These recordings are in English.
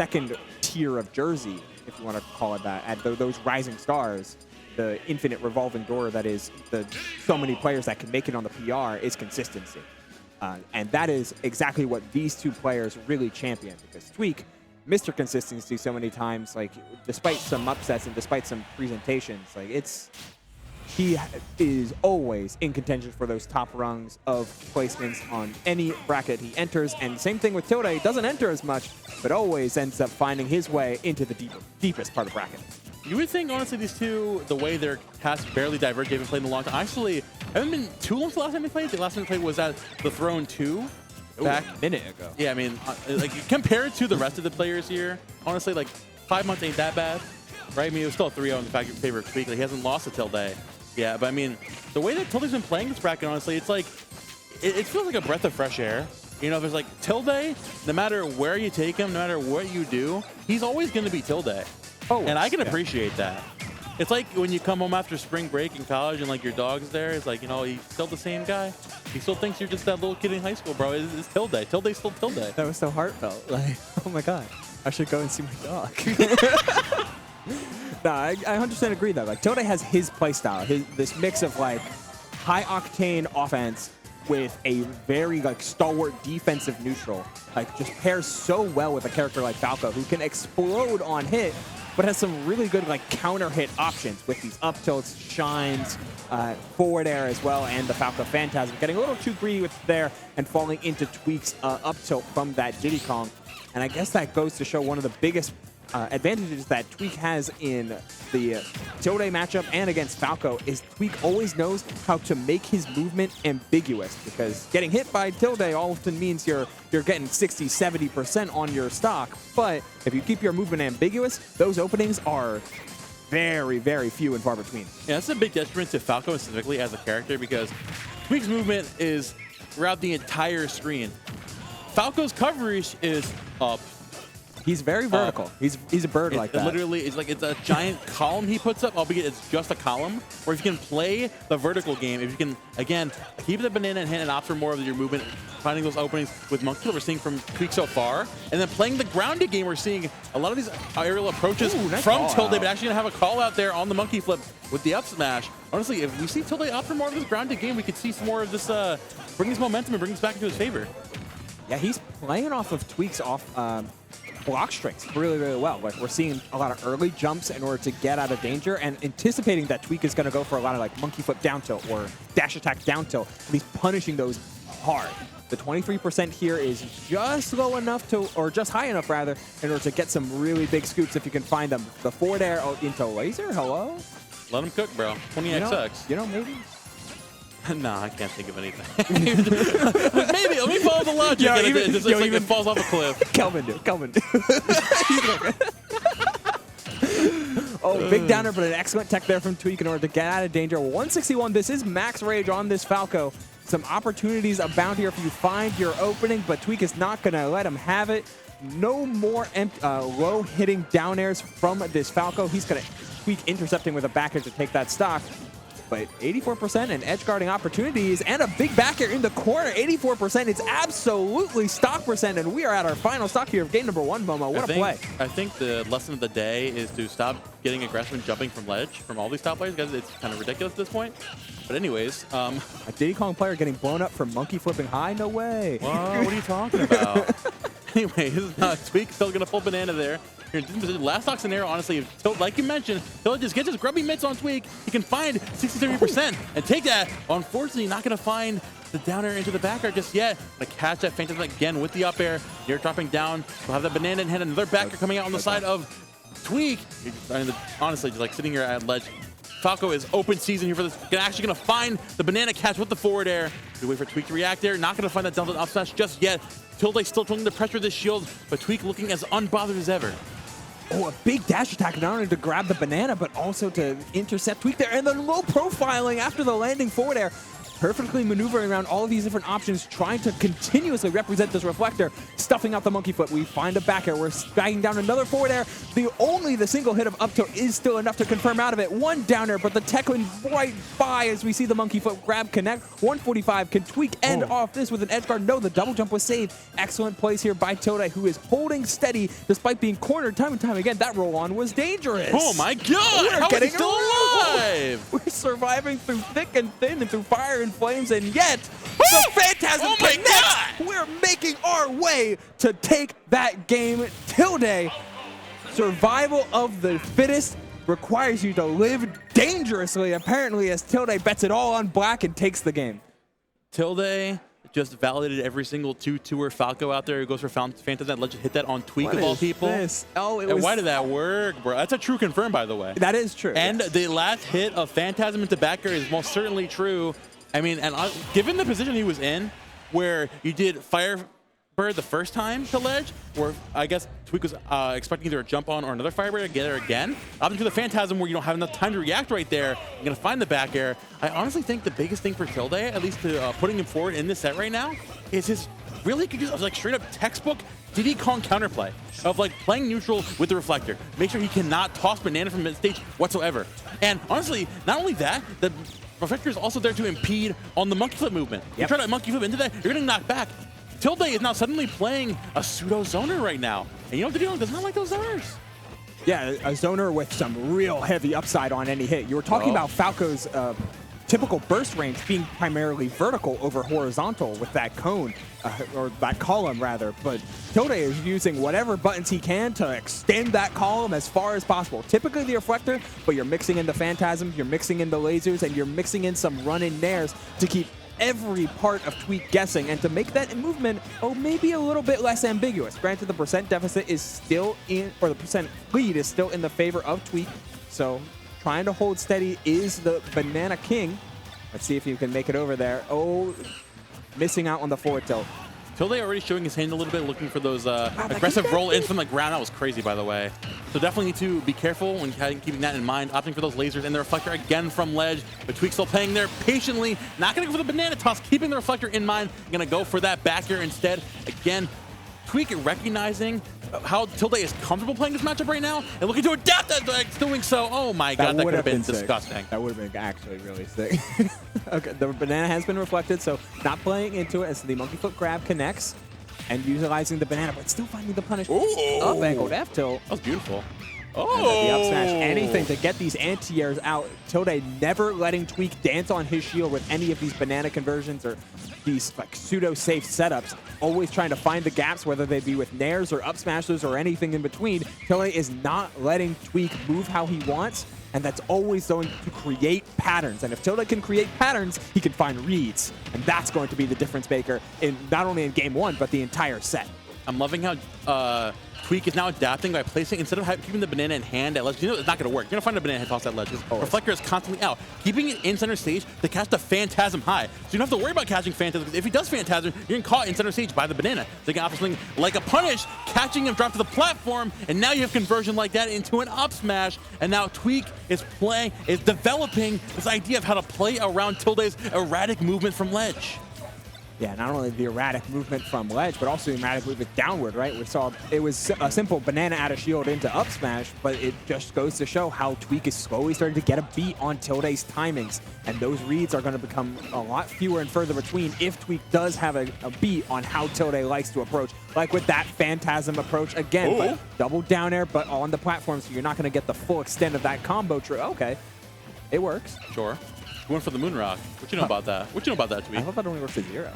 second tier of jersey, if you want to call it that, at those rising stars, the infinite revolving door that is so many players that can make it on the PR is consistency. And that is exactly what these two players really champion, because Tweek, Mr. Consistency so many times, like, despite some upsets and despite some presentations, like, he is always in contention for those top rungs of placements on any bracket he enters. And same thing with Tilde. He doesn't enter as much, but always ends up finding his way into the deepest part of bracket. You would think, honestly, these two, the way their paths barely diverge, they haven't played in a long time. Actually, haven't been too long the last time they played. The last time they played was at the Throne 2. Back a minute ago. Yeah, I mean, like, compared to the rest of the players here, honestly, like, 5 months ain't that bad, right? I mean, it was still 3-0 in the favor of Tweek. Like, he hasn't lost to Tilde. Yeah, but I mean, the way that Tilde's been playing this bracket, honestly, it's like, it feels like a breath of fresh air. You know, if it's like Tilde, no matter where you take him, no matter what you do, he's always going to be Tilde. Oh, and I can appreciate that. It's like when you come home after spring break in college and like your dog's there. It's like, you know, he's still the same guy. He still thinks you're just that little kid in high school, bro. It's Tilde. Tilde's still Tilde. That was so heartfelt. Like, oh my God, I should go and see my dog. No, I 100% agree though. Like, Tilde has his playstyle, this mix of like high octane offense with a very like stalwart defensive neutral. Like, just pairs so well with a character like Falco, who can explode on hit, but has some really good like counter hit options with these up tilts, shines, forward air as well, and the Falco Phantasm. Getting a little too greedy with there and falling into Tweek's up tilt from that Diddy Kong. And I guess that goes to show one of the biggest advantages that Tweek has in the Tilde matchup and against Falco is Tweek always knows how to make his movement ambiguous, because getting hit by Tilde often means you're getting 60-70% on your stock. But if you keep your movement ambiguous, those openings are very, very few and far between. Yeah, that's a big detriment to Falco specifically as a character, because Tweek's movement is throughout the entire screen. Falco's coverage is up. He's very vertical. He's a bird like that. Literally, it's a giant column he puts up, albeit it's just a column. Or if you can play the vertical game, if you can, again, keep the banana in hand and opt for more of your movement, finding those openings with Monkey Flip we're seeing from Tweek so far, and then playing the grounded game, we're seeing a lot of these aerial approaches from Tilde, but actually going to have a call out there on the Monkey Flip with the up smash. Honestly, if we see Tilde opt for more of this grounded game, we could see some more of this, bring this momentum and bring this back into his favor. Yeah, he's playing off of Tweek's block strings really, really well. Like, we're seeing a lot of early jumps in order to get out of danger, and anticipating that Tweek is going to go for a lot of like monkey flip down tilt or dash attack down tilt. And he's punishing those hard. The 23% here is just low enough to, or just high enough rather, in order to get some really big scoops if you can find them. The forward air into laser, hello? Let him cook, bro. 20XX. You know, maybe. Nah, I can't think of anything. Maybe. Let me follow the logic. Yo, it falls off a cliff. Kelvin do. Oh, big downer, but an excellent tech there from Tweek in order to get out of danger. 161. This is max rage on this Falco. Some opportunities abound here if you find your opening, but Tweek is not going to let him have it. No more low hitting down airs from this Falco. He's going to Tweek intercepting with a back air to take that stock. But 84% and edge guarding opportunities and a big back air in the corner. 84%. It's absolutely stock percent, and we are at our final stock here of game number 1, Momo. What a play. I think the lesson of the day is to stop getting aggressive and jumping from ledge from all these top players, because it's kind of ridiculous at this point. But anyways. A Diddy Kong player getting blown up from monkey flipping high? No way. Whoa, what are you talking about? Anyways, Tweek still going to pull banana there. Here, last stock scenario, honestly, like you mentioned, Tilde just gets his grubby mitts on Tweek. He can find 63% and take that. Unfortunately, not going to find the down air into the back air just yet. But catch that phantasm again with the up air. Near dropping down. We'll have the banana in hand. Another back air coming out on the side of Tweek. Honestly, just like sitting here at ledge. Falco is open season here for this. Actually going to find the banana catch with the forward air. We wait for Tweek to react there. Not going to find that Delta up smash just yet. Tilde still trying to pressure this shield, but Tweek looking as unbothered as ever. Oh, a big dash attack, not only to grab the banana, but also to intercept Tweek there. And the low profiling after the landing forward air. perfectly maneuvering around all of these different options, trying to continuously represent this reflector, stuffing out the monkey foot. We find a back air. We're dragging down another forward air. The single hit of up tilt is still enough to confirm out of it. One downer, but the tech went right by as we see the monkey foot grab connect. 145. Can Tweek end off this with an edge guard? No, the double jump was saved. Excellent plays here by Tilde, who is holding steady despite being cornered time and time again. That roll on was dangerous. Oh my God! We're How getting is he still alive? We're surviving through thick and thin and through fire and flames, and yet the Phantasm connects. We're making our way to take that game. Tilde, survival of the fittest requires you to live dangerously, apparently, as Tilde bets it all on black and takes the game. Tilde just validated every single 2-2er Falco out there who goes for Phantasm. Let's just hit that on Tweek of all people. This? Oh, and why did that work, bro? That's a true confirm, by the way. That is true. And the last hit of Phantasm into back air is most certainly true. I mean, and given the position he was in, where you did Firebird the first time to ledge, where I guess Tweek was expecting either a jump on or another Firebird to get there again, up into the Phantasm where you don't have enough time to react right there, you're going to find the back air. I honestly think the biggest thing for Tilde, at least to putting him forward in this set right now, is his really could use like straight up textbook Diddy Kong counterplay of like playing neutral with the reflector. Make sure he cannot toss banana from mid stage whatsoever. And honestly, not only that, the reflector is also there to impede on the monkey flip movement. You try to monkey flip into that, you're getting knocked back. Tilde is now suddenly playing a pseudo zoner right now. And you know what the deal does not like those zoners. Yeah, a zoner with some real heavy upside on any hit. You were talking about Falco's typical burst range being primarily vertical over horizontal with that cone, or that column rather, but Tilde is using whatever buttons he can to extend that column as far as possible. Typically the reflector, but you're mixing in the Phantasm, you're mixing in the lasers, and you're mixing in some run-in nairs to keep every part of Tweek guessing and to make that movement, maybe a little bit less ambiguous. Granted, the percent deficit is still in, or the percent lead is still in the favor of Tweek, so trying to hold steady is the Banana King. Let's see if you can make it over there. Oh, missing out on the forward tilt. Tilde already showing his hand a little bit, looking for those aggressive roll-ins from the ground. That was crazy, by the way. So definitely need to be careful when keeping that in mind, opting for those lasers and the reflector again from ledge. But Tweek still playing there patiently, not going to go for the banana toss, keeping the reflector in mind, going to go for that back air instead. Again, Tweek recognizing how Tilde is comfortable playing this matchup right now and looking to adapt that doing so. Oh my God, that could have been disgusting. That would have been actually really sick. Okay, the banana has been reflected, so not playing into it as the monkey foot grab connects and utilizing the banana, but still finding the punish. Up angled F tilt. That was beautiful. The up smash, anything to get these anti-airs out. Tilde never letting Tweek dance on his shield with any of these banana conversions or these like pseudo-safe setups. Always trying to find the gaps, whether they be with nairs or up smashes or anything in between. Tilde is not letting Tweek move how he wants, and that's always going to create patterns. And if Tilde can create patterns, he can find reads. And that's going to be the difference maker in not only in game one, but the entire set. I'm loving how Tweek is now adapting by placing, instead of keeping the banana in hand at ledge, you know it's not going to work. You're going to find a banana head toss at ledge. Reflector is constantly out. Keeping it in center stage to catch the Phantasm high. So you don't have to worry about catching Phantasm, because if he does Phantasm, you're getting caught in center stage by the banana. So you can offer something like a punish, catching him drop to the platform, and now you have conversion like that into an up smash. And now Tweek is developing this idea of how to play around Tilde's erratic movement from ledge. Yeah, not only the erratic movement from ledge, but also the erratic movement downward, right? We saw it was a simple banana out of shield into up smash, but it just goes to show how Tweek is slowly starting to get a beat on Tilde's timings. And those reads are going to become a lot fewer and further between if Tweek does have a beat on how Tilde likes to approach. Like with that Phantasm approach again, but double down air, but on the platform, so you're not going to get the full extent of that combo tree. Okay, it works. Sure. Going for the moon rock. What you know about that? What you know about that, Tweek? I thought that only works at 0.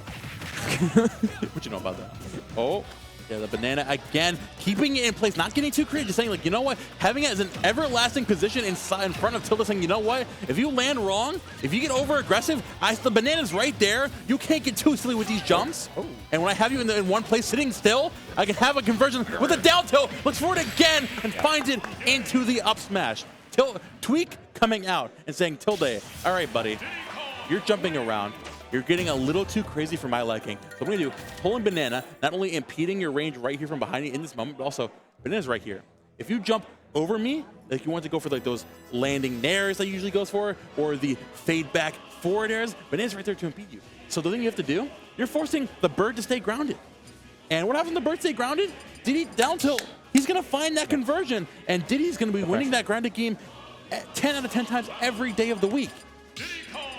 What you know about that? Oh, yeah, the banana again, keeping it in place, not getting too creative, just saying like, you know what, having it as an everlasting position in front of Tilde, saying, you know what, if you land wrong, if you get over aggressive, the banana's right there. You can't get too silly with these jumps. And when I have you in one place sitting still, I can have a conversion with a down tilt, looks for it again, and finds it into the up smash. Tweek coming out and saying, Tilde, all right, buddy, you're jumping around. You're getting a little too crazy for my liking. So what I'm going to do, pull in banana, not only impeding your range right here from behind you in this moment, but also banana's right here. if you jump over me, like you want to go for like those landing nairs that he usually goes for, or the fade back forward airs, Banana's right there to impede you. So the thing you have to do, you're forcing the bird to stay grounded. And what happens when the bird stay grounded? Diddy down tilt. He's going to find that conversion, and Diddy's going to be winning that grounded game 10 out of 10 times every day of the week.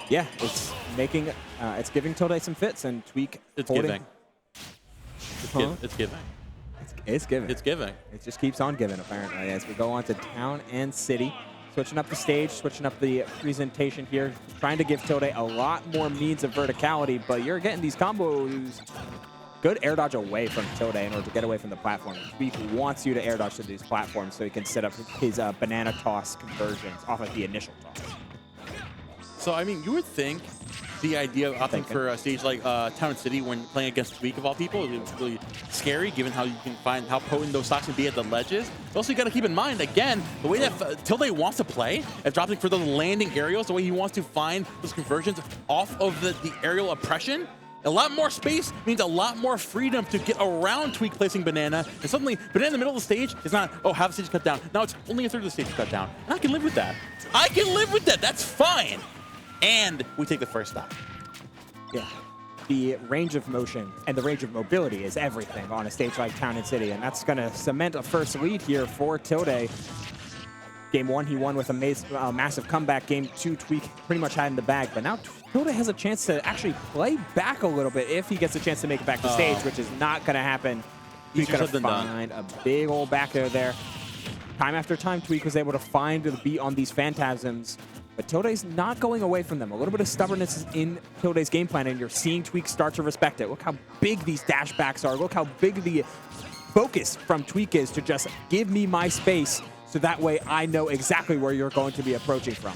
Yeah, it's making, it's giving Tilde some fits, and Tweek It's holding. giving. It's giving. It's giving. It's giving. It just keeps on giving, apparently, as we go on to Town and City. Switching up the stage, switching up the presentation here, trying to give Tilde a lot more means of verticality, but you're getting these combos. Good air dodge away from Tilde in order to get away from the platform. Tweek wants you to air dodge to these platforms so he can set up his banana toss conversions off of the initial toss. So, I mean, you would think the idea of opting for a stage like Town and City when playing against Tweek of all people is really scary, given how you can find how potent those stocks can be at the ledges. But also, you got to keep in mind, again, the way that Tilde wants to play, and dropping for those landing aerials, the way he wants to find those conversions off of the aerial oppression. A lot more space means a lot more freedom to get around Tweek placing Banana. And suddenly, Banana in the middle of the stage is not, oh, half the stage cut down. Now it's only a third of the stage cut down. And I can live with that. I can live with that. That's fine. And we take the first stop. Yeah. The range of motion and the range of mobility is everything on a stage like Town and City, and that's going to cement a first lead here for Tilde. Game 1, he won with a massive comeback. Game 2, Tweek pretty much had in the bag, but now Tilde has a chance to actually play back a little bit if he gets a chance to make it back to stage, which is not going to happen. He's going to find a big old back air there. Time after time, Tweek was able to find the beat on these Phantasms, but Tilde's not going away from them. A little bit of stubbornness is in Tilde's game plan, and you're seeing Tweek start to respect it. Look how big these dash backs are. Look how big the focus from Tweek is to just give me my space, so that way I know exactly where you're going to be approaching from.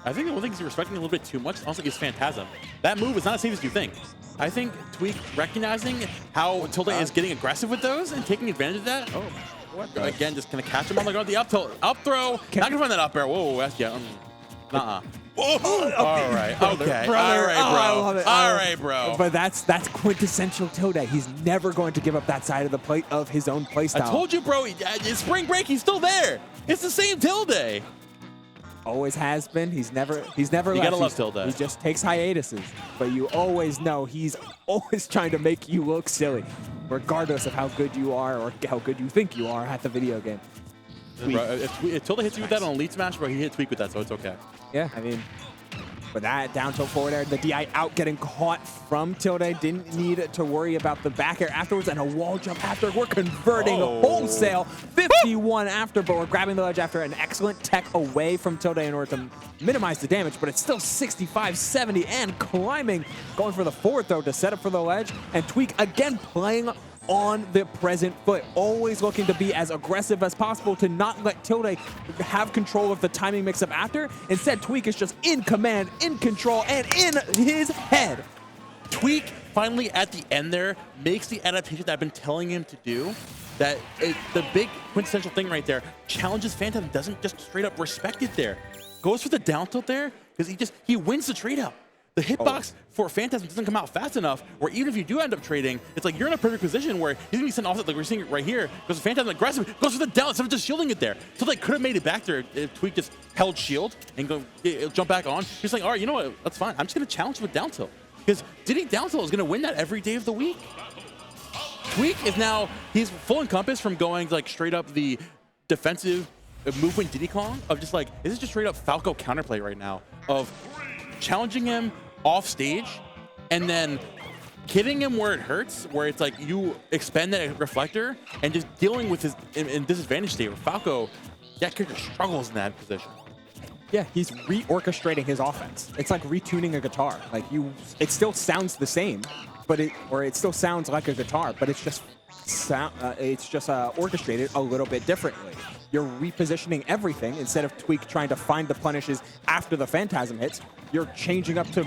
I think the one thing he's respecting a little bit too much also is Phantasm. That move is not as safe as you think. I think Tweek recognizing how Tilde is getting aggressive with those and taking advantage of that. Oh, what? Again, just going to catch him on the ground. The up tilt, up throw. Not going to find that up air. Whoa, that's, yeah. Whoa. All right. Okay. Brother. All right, bro. I love it. All right, bro. But that's quintessential Tilde. He's never going to give up that side of the plate of his own playstyle. I told you, bro. Spring break, he's still there. It's the same Tilde. Always has been. He's never left. You gotta love Tilde. He just takes hiatuses, but you always know he's always trying to make you look silly, regardless of how good you are or how good you think you are at the video game. Bro, if Tilde hits you with that on Elite Smash, bro, he hit Tweek with that, so it's okay. Yeah, I mean, but that down tilt forward air, the DI out getting caught from Tilde, didn't need to worry about the back air afterwards, and a wall jump after. We're converting wholesale. 51 after, but we're grabbing the ledge after an excellent tech away from Tilde in order to minimize the damage, but it's still 65-70 and climbing, going for the forward throw to set up for the ledge, and Tweek again playing on the present foot, always looking to be as aggressive as possible to not let Tilde have control of the timing mix-up after. Instead, Tweek is just in command, in control, and in his head. Tweek finally at the end there makes the adaptation that I've been telling him to do. That the big quintessential thing right there, challenges Phantom, doesn't just straight up respect it there. Goes for the down tilt there because he wins the trade out. The hitbox for Phantasm doesn't come out fast enough, where even if you do end up trading, it's like you're in a perfect position where he's gonna be sent off, like we're seeing it right here, because Phantasm aggressive, goes for the down instead of just shielding it there. So they could have made it back there if Tweek just held shield and jump back on. He's like, all right, you know what, that's fine. I'm just gonna challenge with down tilt. Because Diddy down tilt is gonna win that every day of the week. Tweek is now, he's full encompass from going like straight up the defensive movement Diddy Kong of just like, this is just straight up Falco counterplay right now of challenging him off stage and then hitting him where it hurts, where it's like you expend that reflector and just dealing with his in disadvantage state where Falco, that character struggles in that position. Yeah, he's reorchestrating his offense. It's like retuning a guitar. Like it still sounds the same, but it still sounds like a guitar, but it's just orchestrated a little bit differently. You're repositioning everything. Instead of Tweek trying to find the punishes after the Phantasm hits, you're changing up to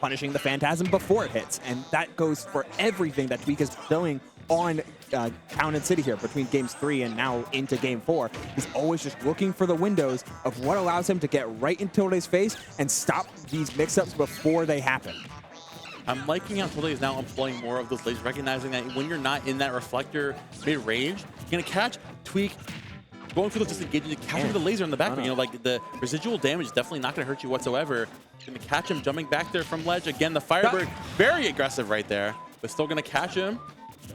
punishing the Phantasm before it hits. And that goes for everything that Tweek is doing on Town and City here between games 3 and now into game 4. He's always just looking for the windows of what allows him to get right in Tilde's face and stop these mix-ups before they happen. I'm liking how Tilde is now employing more of those lasers, recognizing that when you're not in that reflector mid-range, you're going to catch Tweek going for those disengagements, catching the laser in the back. You know, like the residual damage is definitely not going to hurt you whatsoever. Going to catch him jumping back there from ledge. Again, the Firebird, very aggressive right there, but still going to catch him.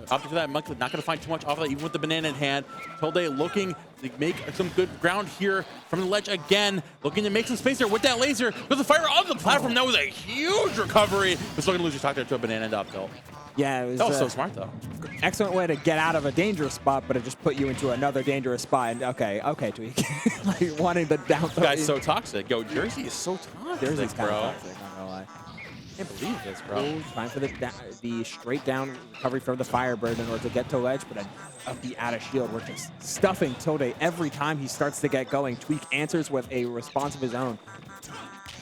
Opting for that monkey, not going to find too much off of that, even with the banana in hand. Tilde looking to make some good ground here from the ledge again. Looking to make some space there with that laser. With the fire on the platform, that was a huge recovery. But still going to lose your stock there to a banana and up tilt. Yeah, it was, that was so smart though. Excellent way to get out of a dangerous spot, but it just put you into another dangerous spot. And okay, Tweek. Like wanting the down throw. Guy's so toxic. Yo, Jersey is so toxic, Jersey's bro. Toxic, not gonna lie. I can't believe this, bro. Trying for the straight down recovery from the Firebird in order to get to ledge, but up the out of shield. We're just stuffing Tilde every time he starts to get going. Tweek answers with a response of his own.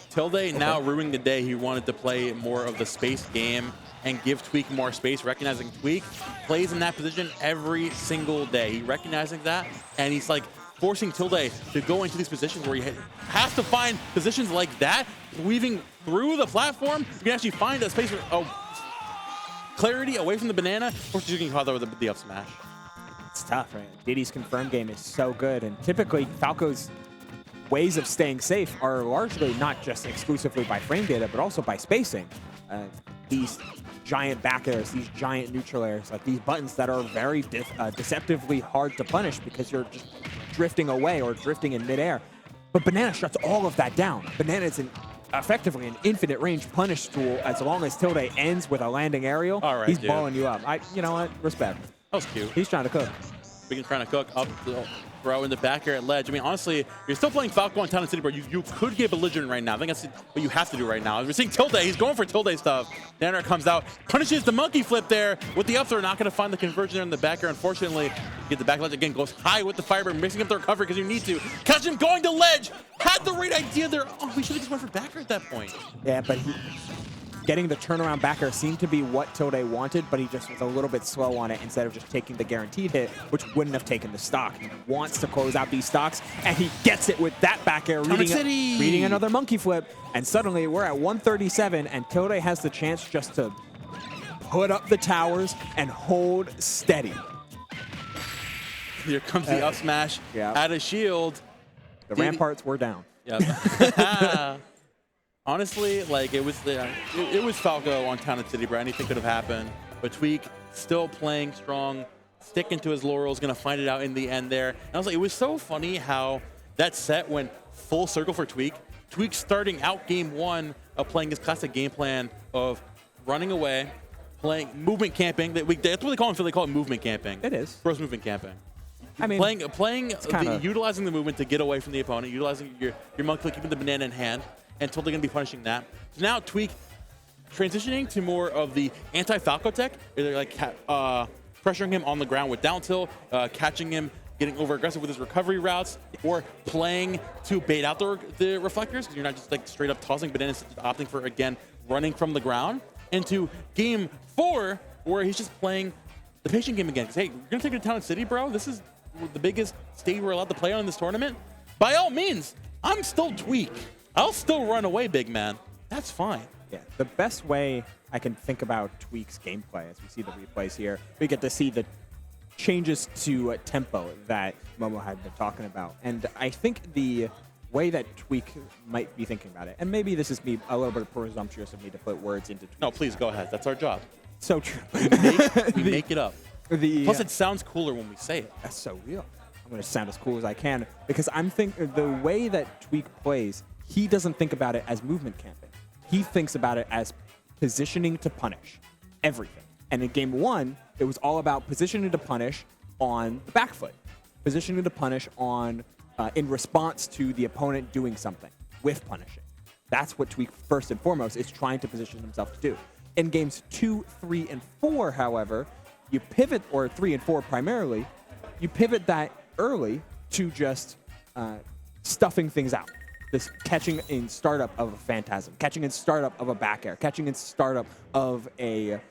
Tilde now ruining the day. He wanted to play more of the space game and give Tweek more space, recognizing Tweek plays in that position every single day. He recognizing that, and he's like forcing Tilde to go into these positions where he has to find positions like that, weaving through the platform. You can actually find a space where, clarity away from the banana, forces you can call that with the up smash. It's tough, right? Diddy's confirm game is so good, and typically Falco's ways of staying safe are largely not just exclusively by frame data, but also by spacing. These giant back airs, these giant neutral airs, like these buttons that are very deceptively hard to punish because you're just drifting away or drifting in midair. But Banana shuts all of that down. Banana is effectively an infinite range punish tool as long as Tilde ends with a landing aerial. All right, he's dude. balling you up. You know what? Respect. That was cute. He's trying to cook. Tweek trying to cook up the throw in the back air at ledge. I mean, honestly, you're still playing Falco on Town City, bro. You could get belligerent right now. I think that's what you have to do right now. We're seeing Tilde. He's going for Tilde stuff. Danner comes out, punishes the monkey flip there with the up throw. Not going to find the conversion there in the back air, unfortunately. Get the back ledge again. Goes high with the Firebird, mixing up the recovery because you need to. Catch him going to ledge. Had the right idea there. Oh, we should have just went for back air at that point. Yeah, but getting the turnaround back air seemed to be what Tilde wanted, but he just was a little bit slow on it instead of just taking the guaranteed hit, which wouldn't have taken the stock. He wants to close out these stocks, and he gets it with that back air, reading another monkey flip, and suddenly we're at 137, and Tilde has the chance just to put up the towers and hold steady. Here comes the up smash out of shield. The ramparts were down. Yep. Honestly, like it was Falco on Town and City, bro. Anything could have happened. But Tweek still playing strong, sticking to his laurels, gonna find it out in the end there. And I was like, it was so funny how that set went full circle for Tweek. Tweek starting out game one of playing his classic game plan of running away, playing movement camping. That's what they call it. They call it movement camping. It is. Gross movement camping. I mean, utilizing the movement to get away from the opponent, utilizing your monkey, keeping the banana in hand. And Tilde going to be punishing that. So now Tweek transitioning to more of the anti-Falco tech. They're like pressuring him on the ground with down tilt, catching him, getting over aggressive with his recovery routes, or playing to bait out the reflectors because you're not just like straight up tossing, but then it's opting for, again, running from the ground. Into game 4, where he's just playing the patient game again. Because, hey, we're going to take it to Town and City, bro. This is the biggest stage we're allowed to play on in this tournament. By all means, I'm still Tweek. I'll still run away, big man. That's fine. Yeah, the best way I can think about Tweek's gameplay, as we see the replays here, we get to see the changes to tempo that Momo had been talking about. And I think the way that Tweek might be thinking about it, and maybe this is me a little bit presumptuous of me to put words into Tweek. No, please go ahead. That's our job. So true. We make it up. Plus, it sounds cooler when we say it. That's so real. I'm going to sound as cool as I can because I'm thinking the way that Tweek plays, he doesn't think about it as movement camping. He thinks about it as positioning to punish everything. And in game 1, it was all about positioning to punish on the back foot, positioning to punish on in response to the opponent doing something with punishing. That's what Tweek first and foremost is trying to position himself to do. In games 2, 3, and 4, however, you pivot, or 3 and 4 primarily, you pivot that early to just stuffing things out. This catching in startup of a phantasm, catching in startup of a back air, catching in startup of a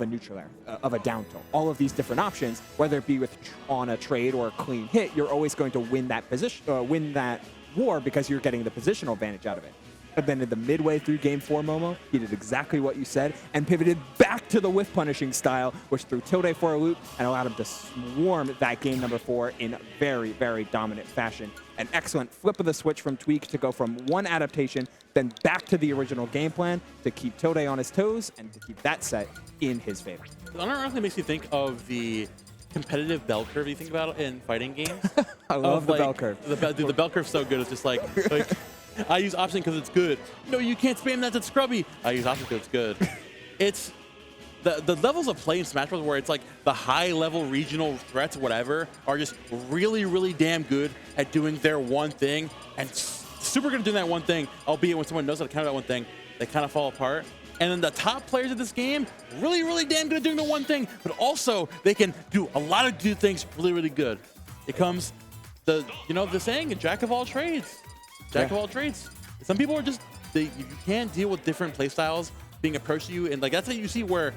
neutral air, of a down tilt. All of these different options, whether it be on a trade or a clean hit, you're always going to win that position, win that war because you're getting the positional advantage out of it. And then in the midway through game 4, Momo, he did exactly what you said and pivoted back to the whiff punishing style, which threw Tilde for a loop and allowed him to swarm that game number 4 in very, very dominant fashion. An excellent flip of the switch from Tweek to go from one adaptation, then back to the original game plan to keep Tilde on his toes and to keep that set in his favor. Unironically makes me think of the competitive bell curve you think about in fighting games. I love the bell curve. The bell curve's so good. It's just like I use option because it's good. No, you can't spam that. That's scrubby. I use option because it's good. It's the levels of play in Smash Bros. Where it's like the high-level regional threats, whatever, are just really, really damn good at doing their one thing, and super good at doing that one thing. Albeit when someone knows how to counter that one thing, they kind of fall apart. And then the top players of this game, really, really damn good at doing the one thing, but also they can do a lot of good things really, really good. It comes the saying, a jack of all trades. Jack of all trades. Some people are just, you can't deal with different playstyles being approached to you, and like that's what you see where